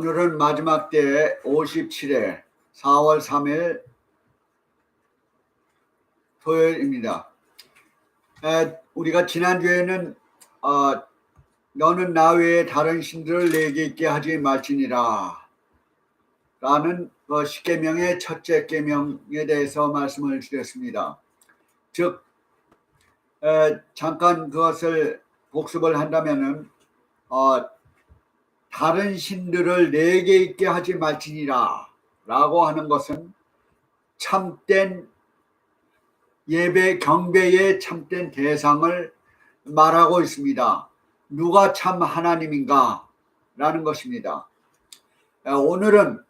오늘은 마지막 때 57회 4월 3일 토요일입니다. 우리가 지난주에는 너는 나 외에 다른 신들을 내게 있게 하지 말지니라 라는 십계명의 첫째 계명에 대해서 말씀을 드렸습니다. 즉 잠깐 그것을 복습을 한다면은 다른 신들을 내게 있게 하지 말지니라 라고 하는 것은 참된 예배 경배의 참된 대상을 말하고 있습니다. 누가 참 하나님인가 라는 것입니다. 오늘은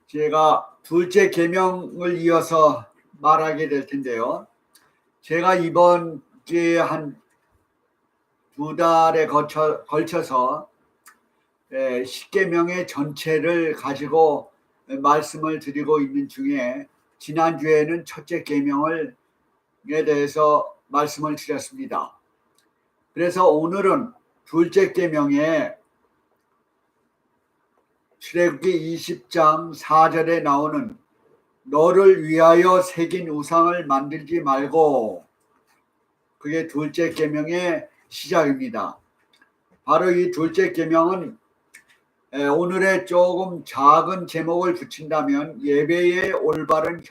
제가 둘째 계명을 이어서 말하게 될 텐데요. 제가 이번 주에 한 2달에 걸쳐서 십계명의 전체를 가지고 말씀을 드리고 있는 중에 지난주에는 첫째 계명에 대해서 말씀을 드렸습니다. 그래서 오늘은 둘째 계명에 출애굽기 20장 4절에 나오는 너를 위하여 새긴 우상을 만들지 말고, 그게 둘째 계명의 시작입니다. 바로 이 둘째 계명은 오늘의 조금 작은 제목을 붙인다면 예배의 올바른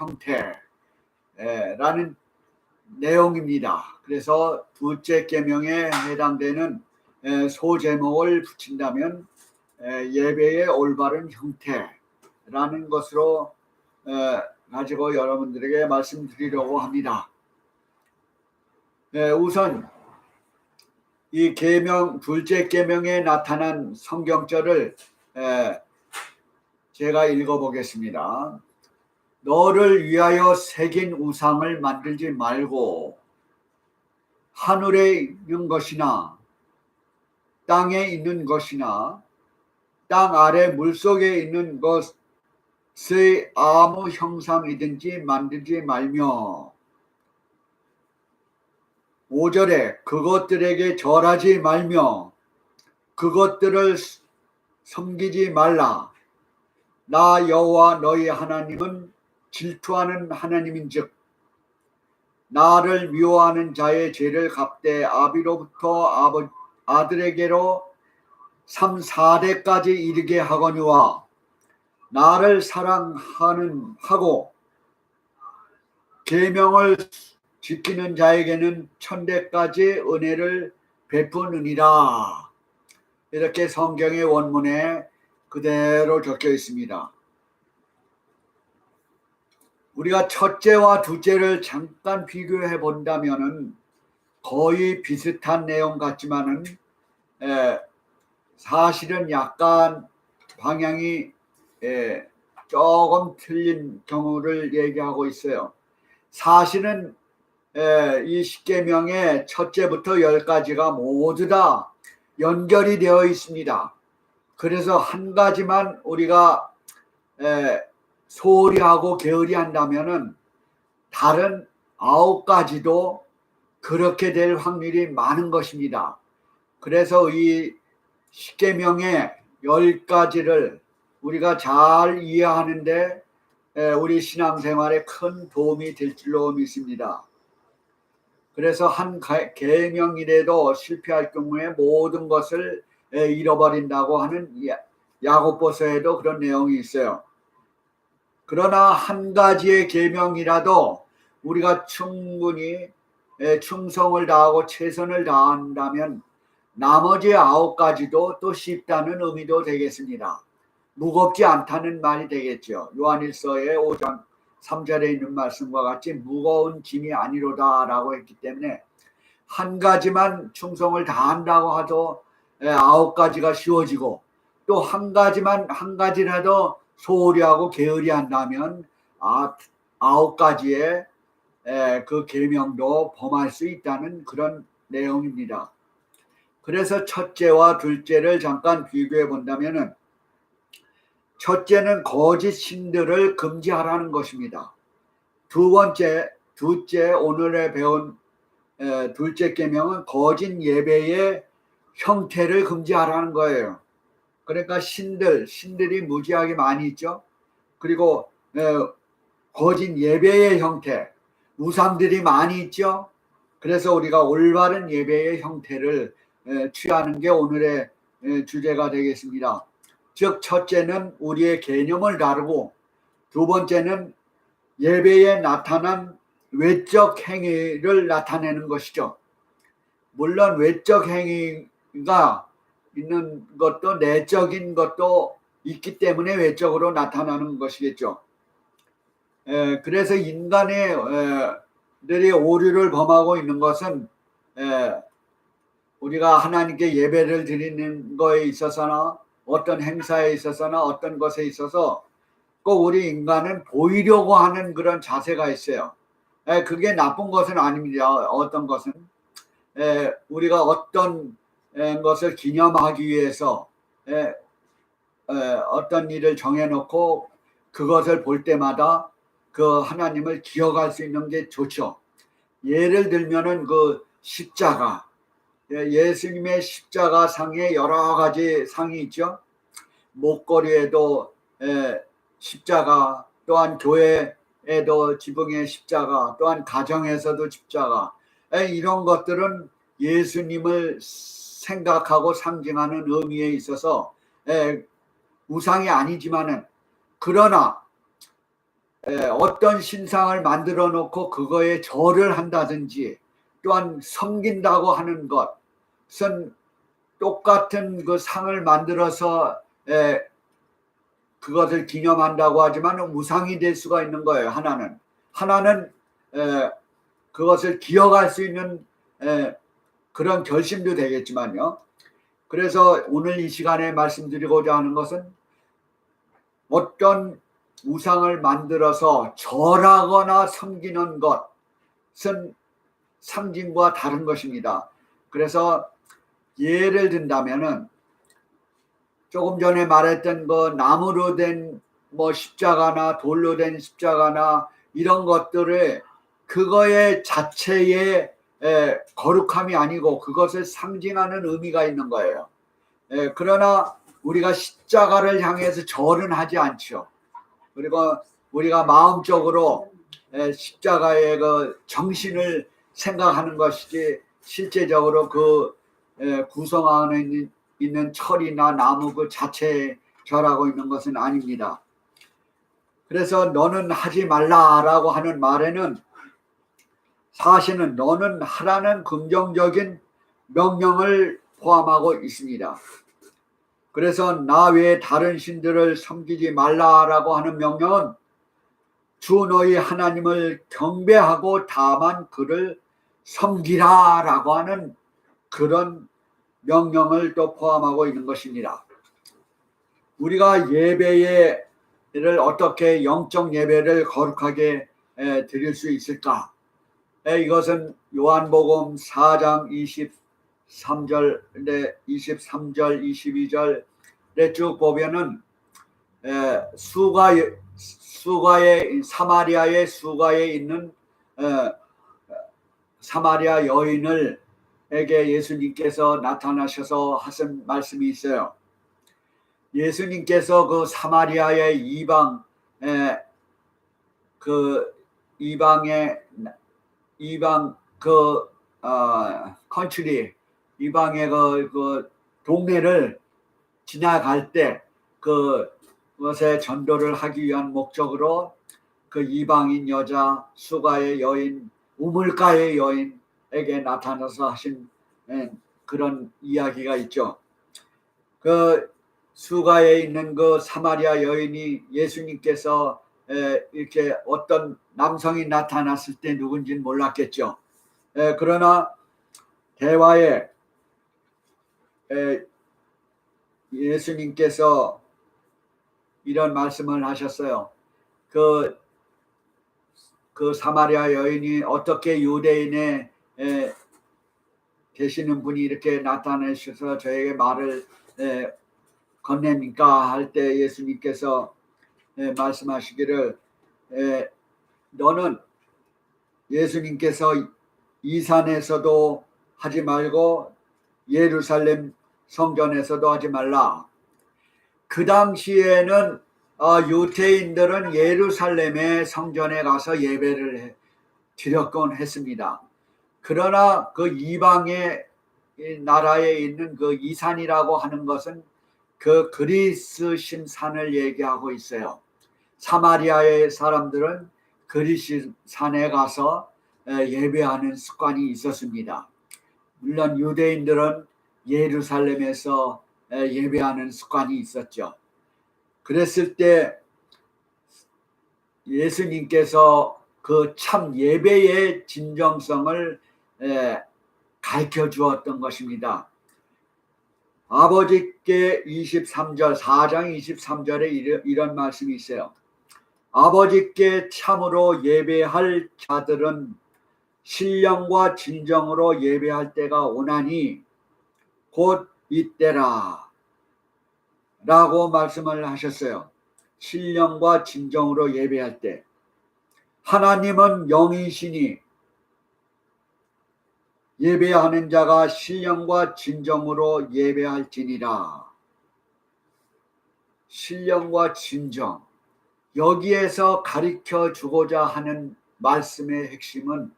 형태라는 내용입니다. 그래서 둘째 계명에 해당되는 소제목을 붙인다면 예배의 올바른 형태라는 것으로 가지고 여러분들에게 말씀드리려고 합니다. 우선 이 계명, 둘째 계명에 나타난 성경절을 제가 읽어보겠습니다. 너를 위하여 새긴 우상을 만들지 말고 하늘에 있는 것이나 땅에 있는 것이나 땅 아래 물속에 있는 것의 아무 형상이든지 만들지 말며 5절에 그것들에게 절하지 말며 그것들을 섬기지 말라. 나 여호와 너희 하나님은 질투하는 하나님인즉 나를 미워하는 자의 죄를 갚되 아비로부터 아들에게로 3, 4대까지 이르게 하거니와 나를 사랑하고 계명을 지키는 자에게는 1000대까지 은혜를 베푸느니라. 이렇게 성경의 원문에 그대로 적혀 있습니다. 우리가 첫째와 둘째를 잠깐 비교해 본다면은 거의 비슷한 내용 같지만은 사실은 약간 방향이 조금 틀린 경우를 얘기하고 있어요. 사실은 이 십계명의 첫째부터 10가지가 모두 다 연결이 되어 있습니다. 그래서 한 가지만 우리가 소홀히 하고 게으리 한다면은 다른 9가지도 그렇게 될 확률이 많은 것입니다. 그래서 이 십계명의 10가지를 우리가 잘 이해하는데 우리 신앙생활에 큰 도움이 될 줄로 믿습니다. 그래서 한 계명이라도 실패할 경우에 모든 것을 잃어버린다고 하는 야고보서에도 그런 내용이 있어요. 그러나 한 가지의 계명이라도 우리가 충분히 충성을 다하고 최선을 다한다면 나머지 9가지도 또 쉽다는 의미도 되겠습니다. 무겁지 않다는 말이 되겠죠. 요한일서의 5장 3절에 있는 말씀과 같이 무거운 짐이 아니로다 라고 했기 때문에 한 가지만 충성을 다한다고 해도 9가지가 쉬워지고 또 한 가지라도 소홀히 하고 게으리 한다면 9가지의 그 계명도 범할 수 있다는 그런 내용입니다. 그래서 첫째와 둘째를 잠깐 비교해 본다면은 첫째는 거짓 신들을 금지하라는 것입니다. 둘째 오늘에 배운 둘째 계명은 거짓 예배의 형태를 금지하라는 거예요. 그러니까 신들이 무지하게 많이 있죠. 그리고 거짓 예배의 형태, 우상들이 많이 있죠. 그래서 우리가 올바른 예배의 형태를 취하는 게 오늘의 주제가 되겠습니다. 즉 첫째는 우리의 개념을 다루고, 두 번째는 예배에 나타난 외적 행위를 나타내는 것이죠. 물론 외적 행위가 있는 것도 내적인 것도 있기 때문에 외적으로 나타나는 것이겠죠. 그래서 인간들이 오류를 범하고 있는 것은 우리가 하나님께 예배를 드리는 거에 있어서나 어떤 행사에 있어서나 어떤 것에 있어서 꼭 우리 인간은 보이려고 하는 그런 자세가 있어요. 그게 나쁜 것은 아닙니다. 어떤 것은 우리가 어떤 것을 기념하기 위해서 어떤 일을 정해놓고 그것을 볼 때마다 그 하나님을 기억할 수 있는 게 좋죠. 예를 들면은 그 십자가, 예수님의 십자가 상에 여러 가지 상이 있죠. 목걸이에도 십자가, 또한 교회에도 지붕의 십자가, 또한 가정에서도 십자가, 이런 것들은 예수님을 생각하고 상징하는 의미에 있어서 우상이 아니지만은, 그러나 어떤 신상을 만들어 놓고 그거에 절을 한다든지 또한 섬긴다고 하는 것은 똑같은 그 상을 만들어서 그것을 기념한다고 하지만 우상이 될 수가 있는 거예요. 하나는 그것을 기억할 수 있는 그런 결심도 되겠지만요. 그래서 오늘 이 시간에 말씀드리고자 하는 것은 어떤 우상을 만들어서 절하거나 섬기는 것은 상징과 다른 것입니다. 그래서 예를 든다면은 조금 전에 말했던 그 나무로 된 뭐 십자가나 돌로 된 십자가나 이런 것들을 그거의 자체의 거룩함이 아니고 그것을 상징하는 의미가 있는 거예요. 그러나 우리가 십자가를 향해서 절은 하지 않죠. 그리고 우리가 마음적으로 십자가의 그 정신을 생각하는 것이지 실제적으로 그 구성 안에 있는 철이나 나무 그 자체에 절하고 있는 것은 아닙니다. 그래서 너는 하지 말라라고 하는 말에는 사실은 너는 하라는 긍정적인 명령을 포함하고 있습니다. 그래서 나 외에 다른 신들을 섬기지 말라라고 하는 명령은 주 너희 하나님을 경배하고 다만 그를 섬기라라고 하는 그런 명령을 또 포함하고 있는 것입니다. 우리가 예배를 어떻게 영적 예배를 거룩하게 드릴 수 있을까? 이것은 요한복음 4장 23절, 22절에 쭉 보면은 수가의 사마리아의 수가에 있는 사마리아 여인에게 예수님께서 나타나셔서 하신 말씀이 있어요. 예수님께서 그 사마리아의 이방 컨트리, 이방의 그 동네를 지나갈 때 그것에 전도를 하기 위한 목적으로 그 이방인 여자, 수가의 여인, 우물가의 여인에게 나타나서 하신 그런 이야기가 있죠. 그 수가에 있는 그 사마리아 여인이 예수님께서 이렇게 어떤 남성이 나타났을 때 누군지는 몰랐겠죠. 그러나 대화에 예수님께서 이런 말씀을 하셨어요. 그 사마리아 여인이 어떻게 유대인에 계시는 분이 이렇게 나타나셔서 저에게 말을 건넵니까? 할 때 예수님께서 말씀하시기를 너는 예수님께서 이 산에서도 하지 말고 예루살렘 성전에서도 하지 말라. 그 당시에는 유대인들은 예루살렘의 성전에 가서 예배를 드렸곤 했습니다. 그러나 그 이방의 나라에 있는 그 이산이라고 하는 것은 그 그리스 신산을 얘기하고 있어요. 사마리아의 사람들은 그리스 산에 가서 예배하는 습관이 있었습니다. 물론 유대인들은 예루살렘에서 예배하는 습관이 있었죠. 그랬을 때 예수님께서 그 참 예배의 진정성을 가르쳐 주었던 것입니다. 아버지께 23절 4장 23절에 이런 말씀이 있어요. 아버지께 참으로 예배할 자들은 신령과 진정으로 예배할 때가 오나니 곧 이때라 라고 말씀을 하셨어요. 신령과 진정으로 예배할 때 하나님은 영이시니 예배하는 자가 신령과 진정으로 예배할지니라. 신령과 진정, 여기에서 가르쳐 주고자 하는 말씀의 핵심은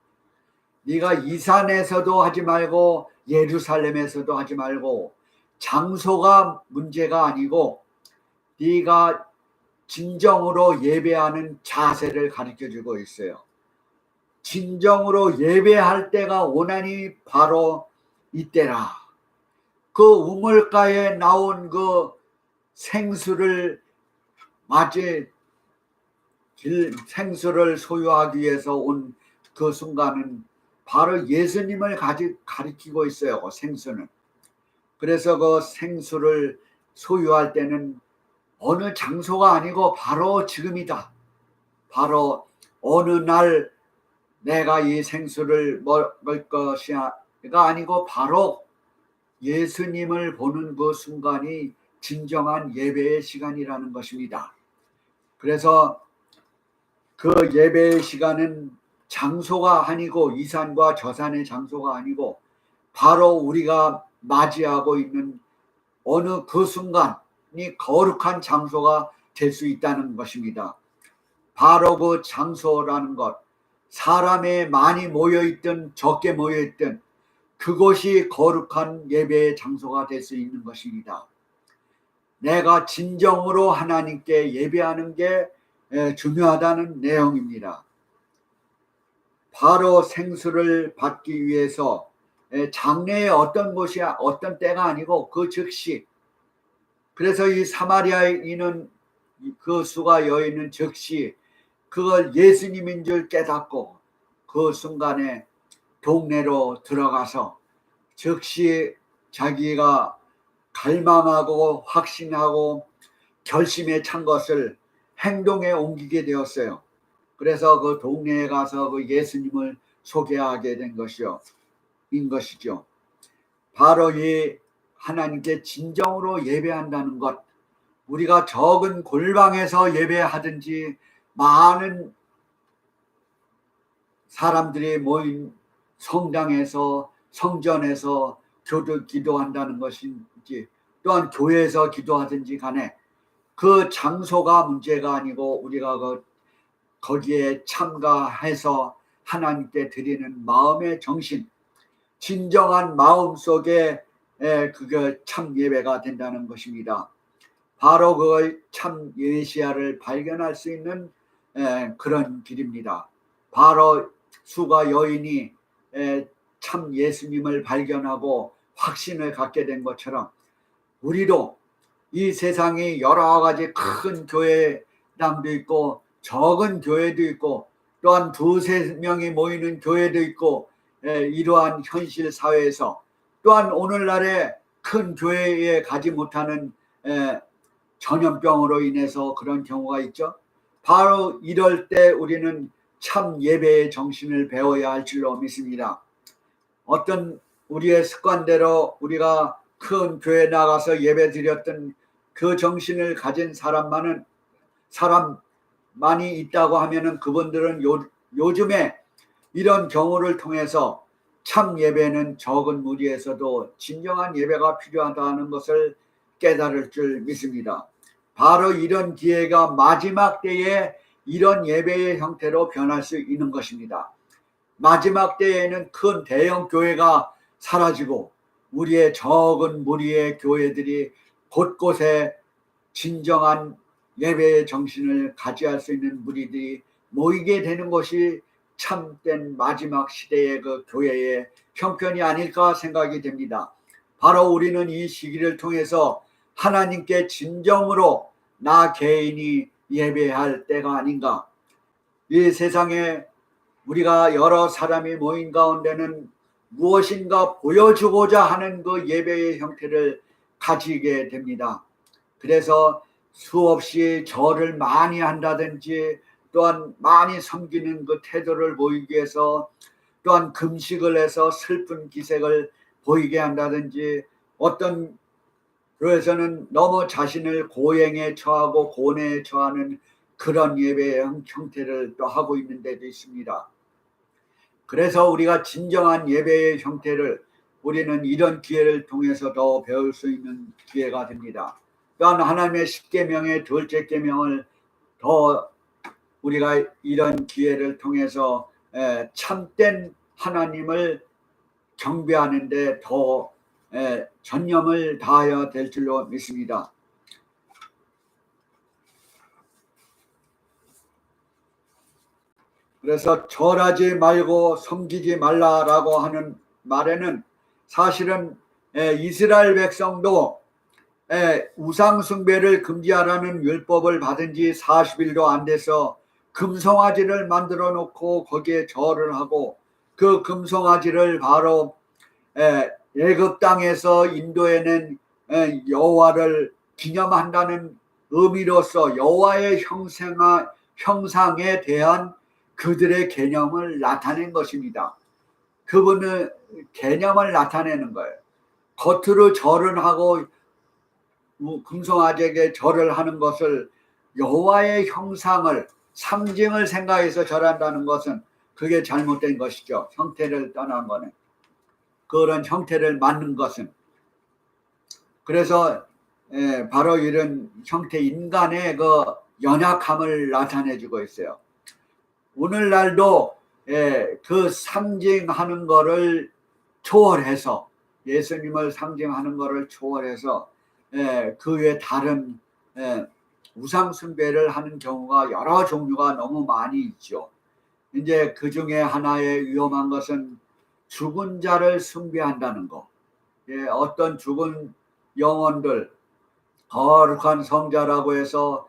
네가 이 산에서도 하지 말고 예루살렘에서도 하지 말고 장소가 문제가 아니고 네가 진정으로 예배하는 자세를 가르쳐 주고 있어요. 진정으로 예배할 때가 오나니 바로 이때라. 그 우물가에 나온 그 생수를 생수를 소유하기 위해서 온 그 순간은 바로 예수님을 가리키고 있어요. 그 생수는. 그래서 그 생수를 소유할 때는 어느 장소가 아니고 바로 지금이다. 바로 어느 날 내가 이 생수를 먹을 것이가 아니고 바로 예수님을 보는 그 순간이 진정한 예배의 시간이라는 것입니다. 그래서 그 예배의 시간은 장소가 아니고 이산과 저산의 장소가 아니고 바로 우리가 맞이하고 있는 어느 그 순간이 거룩한 장소가 될 수 있다는 것입니다. 바로 그 장소라는 것, 사람이 많이 모여있든 적게 모여있든 그곳이 거룩한 예배의 장소가 될 수 있는 것입니다. 내가 진정으로 하나님께 예배하는 게 중요하다는 내용입니다. 바로 생수를 받기 위해서 장래에 어떤 곳이 어떤 때가 아니고 그 즉시, 그래서 이 사마리아인은 그 수가 여인은 즉시 그걸 예수님인 줄 깨닫고 그 순간에 동네로 들어가서 즉시 자기가 갈망하고 확신하고 결심에 찬 것을 행동에 옮기게 되었어요. 그래서 그 동네에 가서 그 예수님을 소개하게 된 것이죠. 바로 이 하나님께 진정으로 예배한다는 것, 우리가 적은 골방에서 예배하든지 많은 사람들이 모인 성당에서 성전에서 기도한다는 것인지 또한 교회에서 기도하든지 간에 그 장소가 문제가 아니고 우리가 거기에 참가해서 하나님께 드리는 마음의 정신, 진정한 마음 속에 그게 참 예배가 된다는 것입니다. 바로 그 참 예시야를 발견할 수 있는 그런 길입니다. 바로 수가 여인이 참 예수님을 발견하고 확신을 갖게 된 것처럼 우리도 이 세상에 여러 가지 큰 교회당도 있고 적은 교회도 있고 또한 2-3명이 모이는 교회도 있고 이러한 현실 사회에서 또한 오늘날에 큰 교회에 가지 못하는 전염병으로 인해서 그런 경우가 있죠. 바로 이럴 때 우리는 참 예배의 정신을 배워야 할 줄로 믿습니다. 어떤 우리의 습관대로 우리가 큰 교회 나가서 예배 드렸던 그 정신을 가진 사람만이 있다고 하면은 그분들은 요즘에 이런 경우를 통해서 참 예배는 적은 무리에서도 진정한 예배가 필요하다는 것을 깨달을 줄 믿습니다. 바로 이런 기회가 마지막 때에 이런 예배의 형태로 변할 수 있는 것입니다. 마지막 때에는 큰 대형 교회가 사라지고 우리의 적은 무리의 교회들이 곳곳에 진정한 예배의 정신을 가지할 수 있는 무리들이 모이게 되는 것이 참된 마지막 시대의 그 교회의 형편이 아닐까 생각이 됩니다. 바로 우리는 이 시기를 통해서 하나님께 진정으로 나 개인이 예배할 때가 아닌가. 이 세상에 우리가 여러 사람이 모인 가운데는 무엇인가 보여주고자 하는 그 예배의 형태를 가지게 됩니다. 그래서 수없이 절을 많이 한다든지 또한 많이 섬기는 그 태도를 보이기 위해서 또한 금식을 해서 슬픈 기색을 보이게 한다든지 어떤 교회에서는 너무 자신을 고행에 처하고 고뇌에 처하는 그런 예배의 형태를 또 하고 있는 데도 있습니다. 그래서 우리가 진정한 예배의 형태를 우리는 이런 기회를 통해서 더 배울 수 있는 기회가 됩니다. 또한 하나님의 10계명의 둘째 계명을 더 우리가 이런 기회를 통해서 참된 하나님을 경배하는 데 더 전념을 다하여 될 줄로 믿습니다. 그래서 절하지 말고 섬기지 말라라고 하는 말에는 사실은 이스라엘 백성도 우상 숭배를 금지하라는 율법을 받은 지 40일도 안 돼서 금송아지를 만들어 놓고 거기에 절을 하고 그 금송아지를 바로 애굽 땅에서 인도해낸 여호와를 기념한다는 의미로서 여호와의 형상에 대한 그들의 개념을 나타낸 것입니다. 그분은 개념을 나타내는 거예요. 겉으로 절을 하고 금송아지에게 절을 하는 것을 여호와의 형상을 상징을 생각해서 절한다는 것은 그게 잘못된 것이죠. 형태를 떠난 거는. 그런 형태를 만든 것은. 그래서 바로 이런 형태 인간의 그 연약함을 나타내주고 있어요. 오늘날도 그 상징하는 거를 초월해서 예수님을 상징하는 거를 초월해서 그 외 다른 우상 숭배를 하는 경우가 여러 종류가 너무 많이 있죠. 이제 그 중에 하나의 위험한 것은 죽은 자를 숭배한다는 거. 어떤 죽은 영혼들 거룩한 성자라고 해서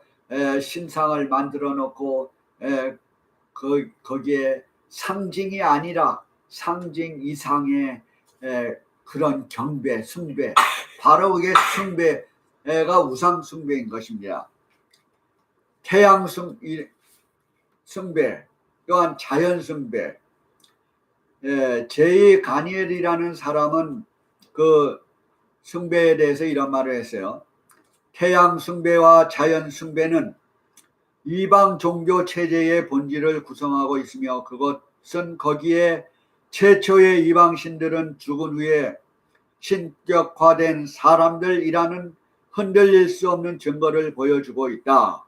신상을 만들어 놓고 거기에 상징이 아니라 상징 이상의 그런 경배, 숭배, 바로 그게 숭배가 우상 숭배인 것입니다. 태양 숭배, 또한 자연 숭배. 제이 가니엘이라는 사람은 그 숭배에 대해서 이런 말을 했어요. 태양 숭배와 자연 숭배는 이방 종교 체제의 본질을 구성하고 있으며 그것은 거기에 최초의 이방 신들은 죽은 후에 신격화된 사람들이라는 흔들릴 수 없는 증거를 보여주고 있다.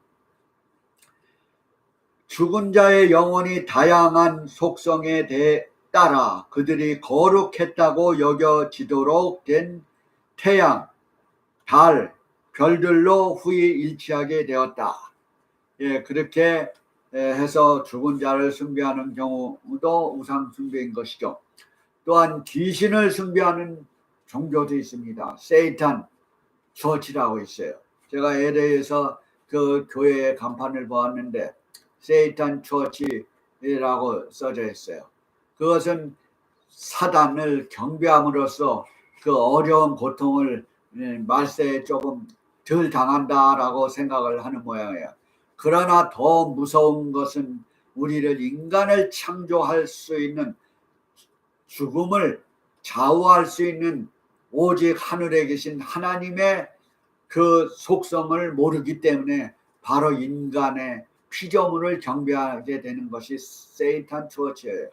죽은 자의 영혼이 다양한 속성에 따라 그들이 거룩했다고 여겨지도록 된 태양, 달, 별들로 후이 일치하게 되었다. 그렇게 해서 죽은 자를 숭배하는 경우도 우상 숭배인 것이죠. 또한 귀신을 숭배하는 종교도 있습니다. 세이탄 처치라고 있어요. 제가 LA에서 그 교회의 간판을 보았는데 세이탄 처치라고 써져 있어요. 그것은 사단을 경배함으로써 그 어려운 고통을 말세에 조금 덜 당한다라고 생각을 하는 모양이에요. 그러나 더 무서운 것은 우리를 인간을 창조할 수 있는 죽음을 좌우할 수 있는 오직 하늘에 계신 하나님의 그 속성을 모르기 때문에 바로 인간의 피조물을 경배하게 되는 것이 세이탄 처치예요.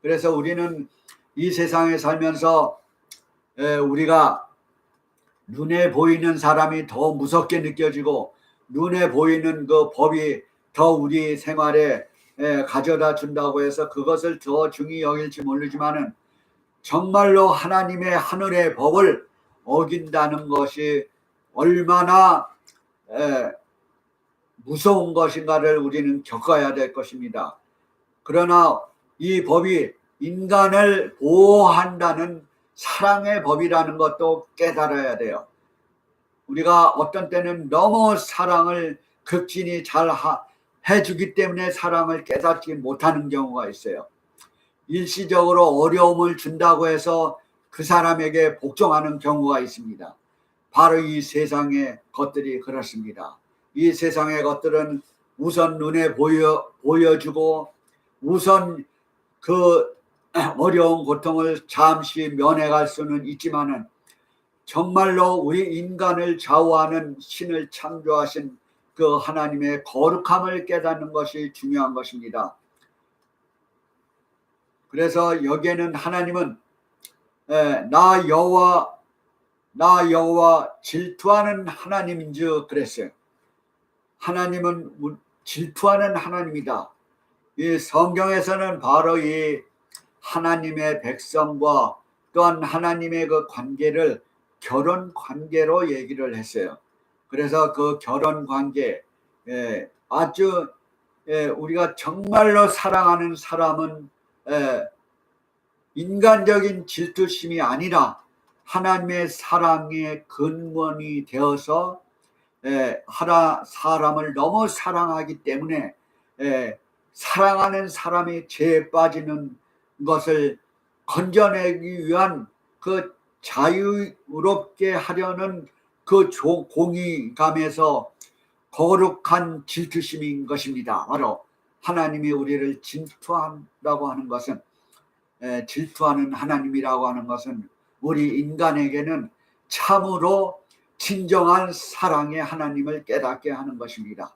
그래서 우리는 이 세상에 살면서 우리가 눈에 보이는 사람이 더 무섭게 느껴지고 눈에 보이는 그 법이 더 우리 생활에 가져다 준다고 해서 그것을 더 중히 여길지 모르지만은 정말로 하나님의 하늘의 법을 어긴다는 것이 얼마나 무서운 것인가를 우리는 겪어야 될 것입니다. 그러나 이 법이 인간을 보호한다는 사랑의 법이라는 것도 깨달아야 돼요. 우리가 어떤 때는 너무 사랑을 극진히 잘 해주기 때문에 사랑을 깨닫지 못하는 경우가 있어요. 일시적으로 어려움을 준다고 해서 그 사람에게 복종하는 경우가 있습니다. 바로 이 세상의 것들이 그렇습니다. 이 세상의 것들은 우선 눈에 보여주고 우선 그 어려운 고통을 잠시 면해갈 수는 있지만은 정말로 우리 인간을 좌우하는 신을 창조하신 그 하나님의 거룩함을 깨닫는 것이 중요한 것입니다. 그래서 여기에는 하나님은 나 여호와 질투하는 하나님인지 그랬어요. 하나님은 질투하는 하나님이다. 이 성경에서는 바로 이 하나님의 백성과 또한 하나님의 그 관계를 결혼 관계로 얘기를 했어요. 그래서 그 결혼 관계 아주 우리가 정말로 사랑하는 사람은 인간적인 질투심이 아니라 하나님의 사랑의 근원이 되어서 사람을 너무 사랑하기 때문에 사랑하는 사람이 죄에 빠지는 것을 건져내기 위한 그 자유롭게 하려는 그 공의감에서 거룩한 질투심인 것입니다. 바로 하나님이 우리를 질투한다고 하는 것은 질투하는 하나님이라고 하는 것은 우리 인간에게는 참으로 진정한 사랑의 하나님을 깨닫게 하는 것입니다.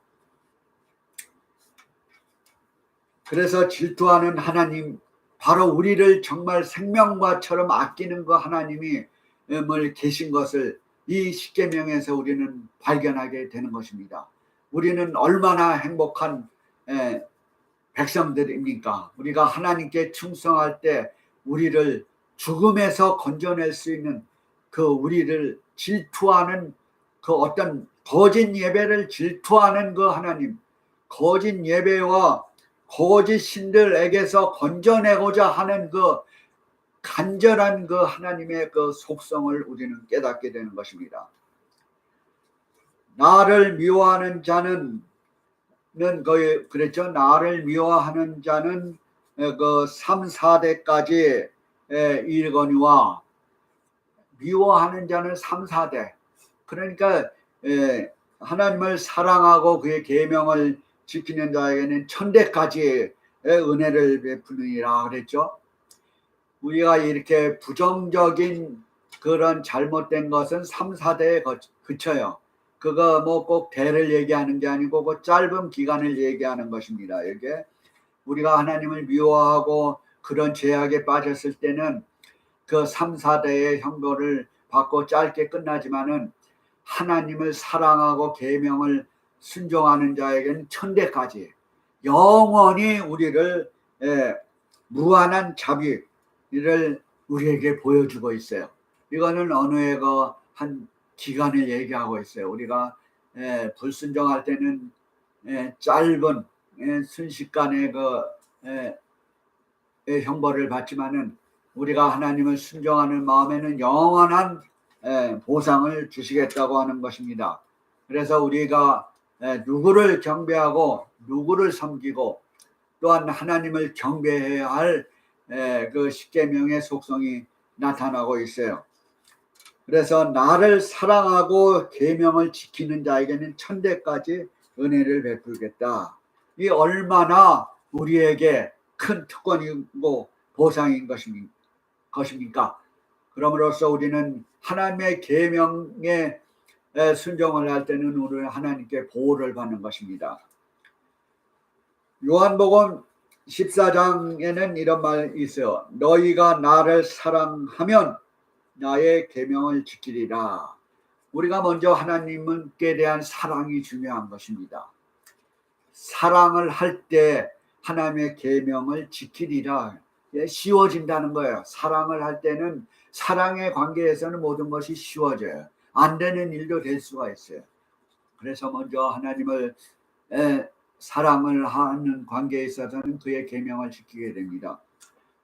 그래서 질투하는 하나님, 바로 우리를 정말 생명과처럼 아끼는 그 하나님이 계신 것을 이 십계명에서 우리는 발견하게 되는 것입니다. 우리는 얼마나 행복한 백성들입니까? 우리가 하나님께 충성할 때 우리를 죽음에서 건져낼 수 있는 그 우리를 질투하는 그 어떤 거짓 예배를 질투하는 그 하나님, 거짓 예배와 거짓 신들에게서 건져내고자 하는 그 간절한 그 하나님의 그 속성을 우리는 깨닫게 되는 것입니다. 나를 미워하는 자는 거의 그랬죠. 나를 미워하는 자는 그 3, 4대까지 일거니와 미워하는 자는 3, 4대. 그러니까 하나님을 사랑하고 그의 계명을 지키는 자에게는 1000대까지의 은혜를 베푸느니라 그랬죠. 우리가 이렇게 부정적인 그런 잘못된 것은 3, 4대에 그쳐요. 그거 뭐 꼭 대를 얘기하는 게 아니고 그 짧은 기간을 얘기하는 것입니다. 이게 우리가 하나님을 미워하고 그런 죄악에 빠졌을 때는 그 3, 4대의 형벌을 받고 짧게 끝나지만은 하나님을 사랑하고 계명을 순종하는 자에게는 1000대까지 영원히 우리를 무한한 자비를 우리에게 보여주고 있어요. 이거는 언어의 한 기간을 얘기하고 있어요. 우리가 불순종할 때는 짧은 순식간의 형벌을 받지만은 우리가 하나님을 순종하는 마음에는 영원한 보상을 주시겠다고 하는 것입니다. 그래서 우리가 누구를 경배하고 누구를 섬기고 또한 하나님을 경배해야 할 그 십계명의 속성이 나타나고 있어요. 그래서 나를 사랑하고 계명을 지키는 자에게는 1000대까지 은혜를 베풀겠다. 이 얼마나 우리에게 큰 특권이고 보상인 것입니까? 그럼으로써 우리는 하나님의 계명에 순종을 할 때는 우리 하나님께 보호를 받는 것입니다. 요한복음 14장에는 이런 말이 있어요. 너희가 나를 사랑하면 나의 계명을 지키리라. 우리가 먼저 하나님께 대한 사랑이 중요한 것입니다. 사랑을 할 때 하나님의 계명을 지키리라. 쉬워진다는 거예요. 사랑을 할 때는 사랑의 관계에서는 모든 것이 쉬워져요. 안 되는 일도 될 수가 있어요. 그래서 먼저 하나님을 사랑을 하는 관계에 있어서는 그의 계명을 지키게 됩니다.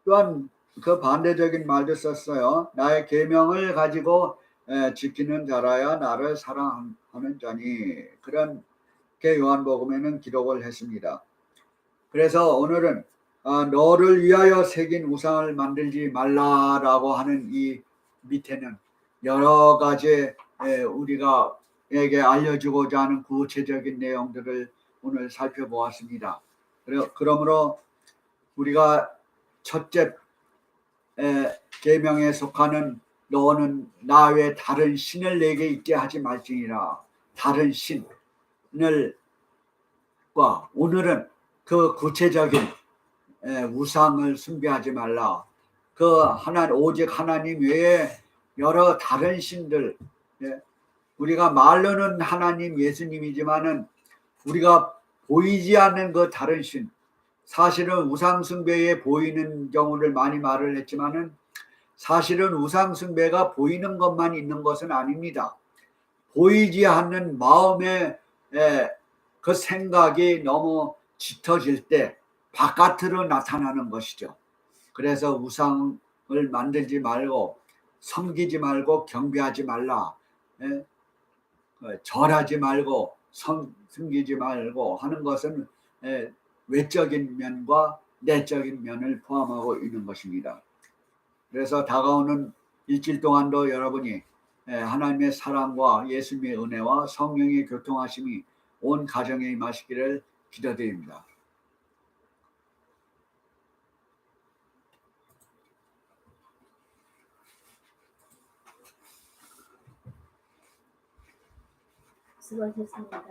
또한 그 반대적인 말도 썼어요. 나의 계명을 가지고 지키는 자라야 나를 사랑하는 자니. 그런 게 요한복음에는 기록을 했습니다. 그래서 오늘은 너를 위하여 새긴 우상을 만들지 말라라고 하는 이 밑에는 여러 가지 우리가 에게 알려주고자 하는 구체적인 내용들을 오늘 살펴보았습니다. 그러므로 우리가 첫째 계명에 속하는 너는 나 외 다른 신을 내게 있게 하지 말지니라. 다른 신을 과 오늘은 그 구체적인 우상을 숭배하지 말라. 그 오직 하나님 외에 여러 다른 신들, 우리가 말로는 하나님 예수님이지만은 우리가 보이지 않는 그 다른 신, 사실은 우상 숭배에 보이는 경우를 많이 말을 했지만은 사실은 우상 숭배가 보이는 것만 있는 것은 아닙니다. 보이지 않는 마음의 그 생각이 너무 짙어질 때 바깥으로 나타나는 것이죠. 그래서 우상을 만들지 말고 섬기지 말고 경배하지 말라. 절하지 말고 섬기지 말고 하는 것은 외적인 면과 내적인 면을 포함하고 있는 것입니다. 그래서 다가오는 일주일 동안도 여러분이 하나님의 사랑과 예수님의 은혜와 성령의 교통하심이 온 가정에 임하시기를 기도드립니다. 수고하셨습니다.